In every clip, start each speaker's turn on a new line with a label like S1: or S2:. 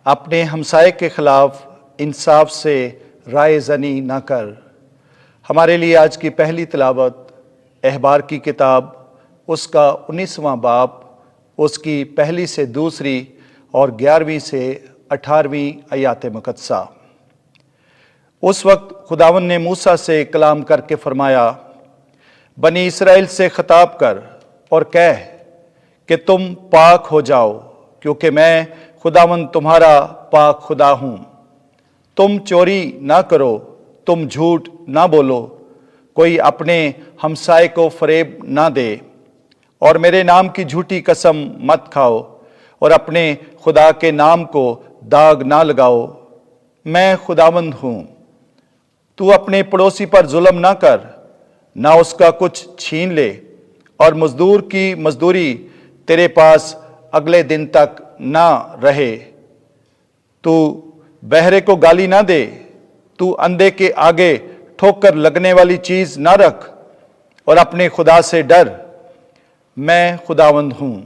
S1: اپنے ہمسائے کے خلاف انصاف سے رائے زنی نہ کر۔ ہمارے لیے آج کی پہلی تلاوت احبار کی کتاب اس کا 19واں باب، اس کی پہلی سے دوسری اور 11ویں سے 18ویں آیات مقدسہ۔ اس وقت خداوند نے موسیٰ سے کلام کر کے فرمایا، بنی اسرائیل سے خطاب کر اور کہہ کہ تم پاک ہو جاؤ، کیونکہ میں خداوند تمہارا پاک خدا ہوں۔ تم چوری نہ کرو، تم جھوٹ نہ بولو، کوئی اپنے ہمسائے کو فریب نہ دے، اور میرے نام کی جھوٹی قسم مت کھاؤ، اور اپنے خدا کے نام کو داغ نہ لگاؤ۔ میں خداوند ہوں۔ تو اپنے پڑوسی پر ظلم نہ کر، نہ اس کا کچھ چھین لے، اور مزدور کی مزدوری تیرے پاس اگلے دن تک نہ رہے۔ تو بہرے کو گالی نہ دے، تو اندھے کے آگے ٹھوکر لگنے والی چیز نہ رکھ، اور اپنے خدا سے ڈر۔ میں خداوند ہوں۔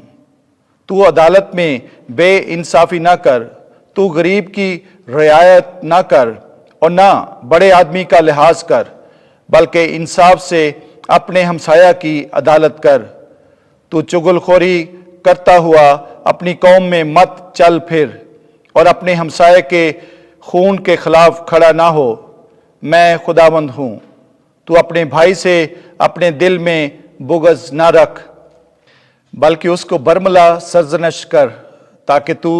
S1: تو عدالت میں بے انصافی نہ کر، تو غریب کی رعایت نہ کر، اور نہ بڑے آدمی کا لحاظ کر، بلکہ انصاف سے اپنے ہمسایہ کی عدالت کر۔ تو چغل خوری کرتا ہوا اپنی قوم میں مت چل پھر، اور اپنے ہمسائے کے خون کے خلاف کھڑا نہ ہو۔ میں خداوند ہوں۔ تو اپنے بھائی سے اپنے دل میں بغض نہ رکھ، بلکہ اس کو برملا سرزنش کر، تاکہ تو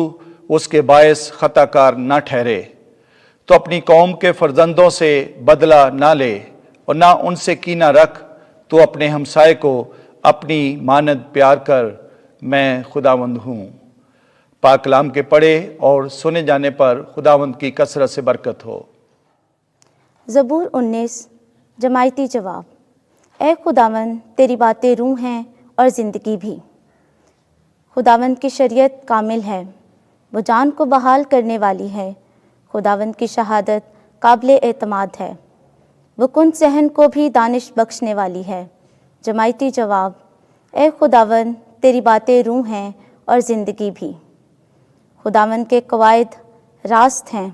S1: اس کے باعث خطا کار نہ ٹھہرے۔ تو اپنی قوم کے فرزندوں سے بدلہ نہ لے، اور نہ ان سے کینہ رکھ۔ تو اپنے ہمسائے کو اپنی مانند پیار کر۔ میں خداوند ہوں۔ پاک کلام کے پڑھے اور سنے جانے پر خداوند کی کثرت سے برکت ہو۔
S2: زبور 19 جماعتی جواب۔ اے خداوند، تیری باتیں روح ہیں اور زندگی بھی۔ خداوند کی شریعت کامل ہے، وہ جان کو بحال کرنے والی ہے۔ خداوند کی شہادت قابل اعتماد ہے، وہ کن صحن کو بھی دانش بخشنے والی ہے۔ جماعتی جواب۔ اے خداوند، تیری باتیں روح ہیں اور زندگی بھی۔ خداوند کے قواعد راست ہیں،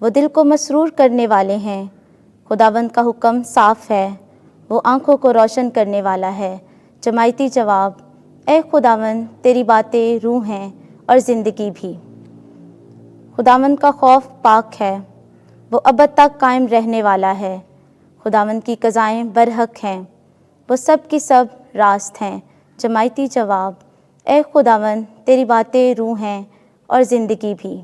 S2: وہ دل کو مسرور کرنے والے ہیں۔ خداوند کا حکم صاف ہے، وہ آنکھوں کو روشن کرنے والا ہے۔ جماعتی جواب۔ اے خداوند، تیری باتیں روح ہیں اور زندگی بھی۔ خداوند کا خوف پاک ہے، وہ ابد تک قائم رہنے والا ہے۔ خداوند کی قضائیں برحق ہیں، وہ سب کی سب راست ہیں۔ جماعتی جواب۔ اے خداوند، تیری باتیں روح ہیں اور زندگی بھی۔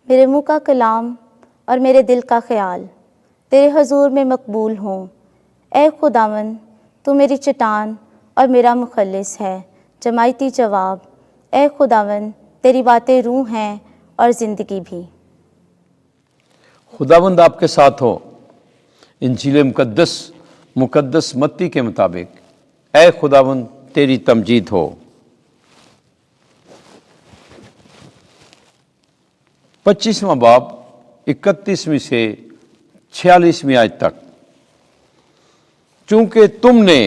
S2: میرے منہ کا کلام اور میرے دل کا خیال تیرے حضور میں مقبول ہوں۔ اے خداوند، تو میری چٹان اور میرا مخلص ہے۔ جماعتی جواب۔ اے خداوند، تیری باتیں روح ہیں اور زندگی بھی۔
S3: خداوند آپ کے ساتھ ہو۔ انجیل مقدس متی کے مطابق اے خداوند تیری تمجید ہو۔ 25واں باب 31ویں سے 46ویں آیت تک۔ چونکہ تم نے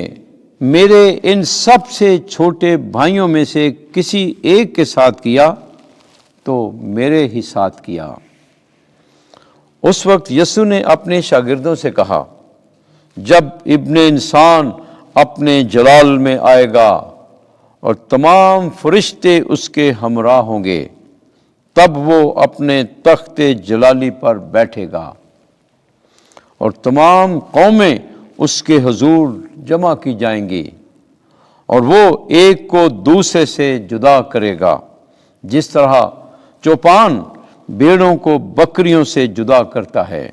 S3: میرے ان سب سے چھوٹے بھائیوں میں سے کسی ایک کے ساتھ کیا تو میرے ہی ساتھ کیا۔ اس وقت یسوع نے اپنے شاگردوں سے کہا، جب ابن انسان اپنے جلال میں آئے گا اور تمام فرشتے اس کے ہمراہ ہوں گے، تب وہ اپنے تخت جلالی پر بیٹھے گا، اور تمام قومیں اس کے حضور جمع کی جائیں گی، اور وہ ایک کو دوسرے سے جدا کرے گا، جس طرح چوپان بھیڑوں کو بکریوں سے جدا کرتا ہے،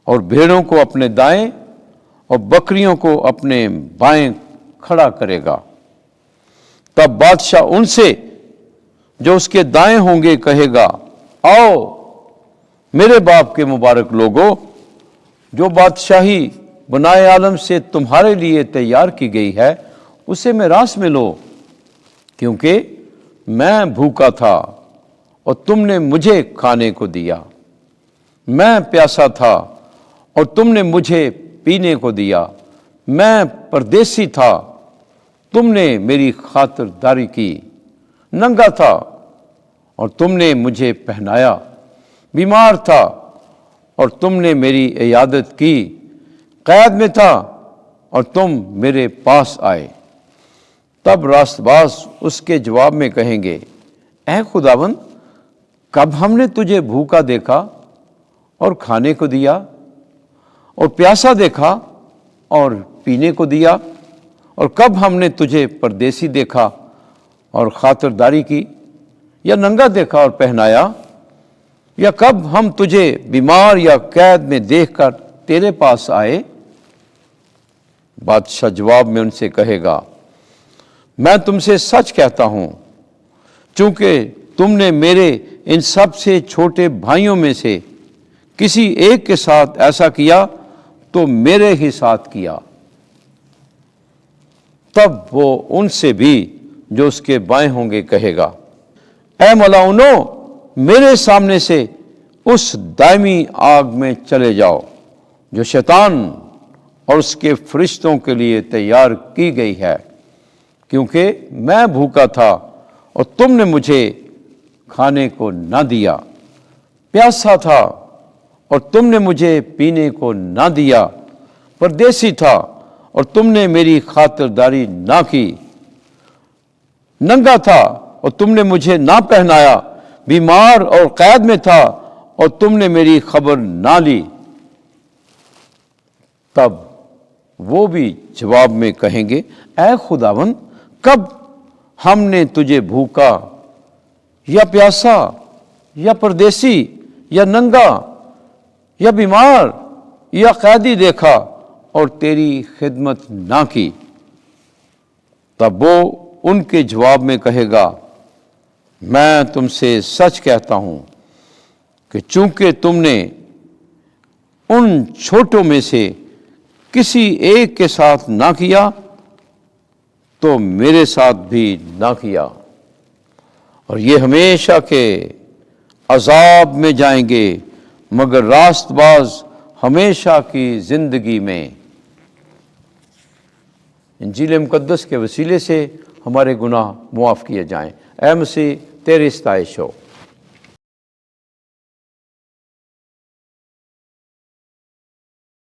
S3: اور بھیڑوں کو اپنے دائیں اور بکریوں کو اپنے بائیں کھڑا کرے گا۔ تب بادشاہ ان سے جو اس کے دائیں ہوں گے کہے گا، آؤ میرے باپ کے مبارک لوگو، جو بادشاہی بنائے عالم سے تمہارے لیے تیار کی گئی ہے، اسے میراث میں لو، کیونکہ میں بھوکا تھا اور تم نے مجھے کھانے کو دیا، میں پیاسا تھا اور تم نے مجھے پینے کو دیا، میں پردیسی تھا، تم نے میری خاطرداری کی، ننگا تھا اور تم نے مجھے پہنایا، بیمار تھا اور تم نے میری عیادت کی، قید میں تھا اور تم میرے پاس آئے۔ تب راست باز اس کے جواب میں کہیں گے، اے خداوند، کب ہم نے تجھے بھوکا دیکھا اور کھانے کو دیا، اور پیاسا دیکھا اور پینے کو دیا؟ اور کب ہم نے تجھے پردیسی دیکھا اور خاطرداری کی، یا ننگا دیکھا اور پہنایا؟ یا کب ہم تجھے بیمار یا قید میں دیکھ کر تیرے پاس آئے؟ بادشاہ جواب میں ان سے کہے گا، میں تم سے سچ کہتا ہوں، چونکہ تم نے میرے ان سب سے چھوٹے بھائیوں میں سے کسی ایک کے ساتھ ایسا کیا تو میرے ہی ساتھ کیا۔ تب وہ ان سے بھی جو اس کے بائیں ہوں گے کہے گا، اے ملاؤنو، میرے سامنے سے اس دائمی آگ میں چلے جاؤ جو شیطان اور اس کے فرشتوں کے لیے تیار کی گئی ہے، کیونکہ میں بھوکا تھا اور تم نے مجھے کھانے کو نہ دیا، پیاسا تھا اور تم نے مجھے پینے کو نہ دیا، پردیسی تھا اور تم نے میری خاطرداری نہ کی، ننگا تھا اور تم نے مجھے نہ پہنایا، بیمار اور قید میں تھا اور تم نے میری خبر نہ لی۔ تب وہ بھی جواب میں کہیں گے، اے خداوند، کب ہم نے تجھے بھوکا یا پیاسا یا پردیسی یا ننگا یا بیمار یا قیدی دیکھا اور تیری خدمت نہ کی؟ تب وہ ان کے جواب میں کہے گا، میں تم سے سچ کہتا ہوں کہ چونکہ تم نے ان چھوٹوں میں سے کسی ایک کے ساتھ نہ کیا تو میرے ساتھ بھی نہ کیا۔ اور یہ ہمیشہ کے عذاب میں جائیں گے، مگر راست باز ہمیشہ کی زندگی میں۔ انجیل مقدس کے وسیلے سے ہمارے گناہ معاف کیے جائیں۔ اے مسیح، تیری ستائش ہو۔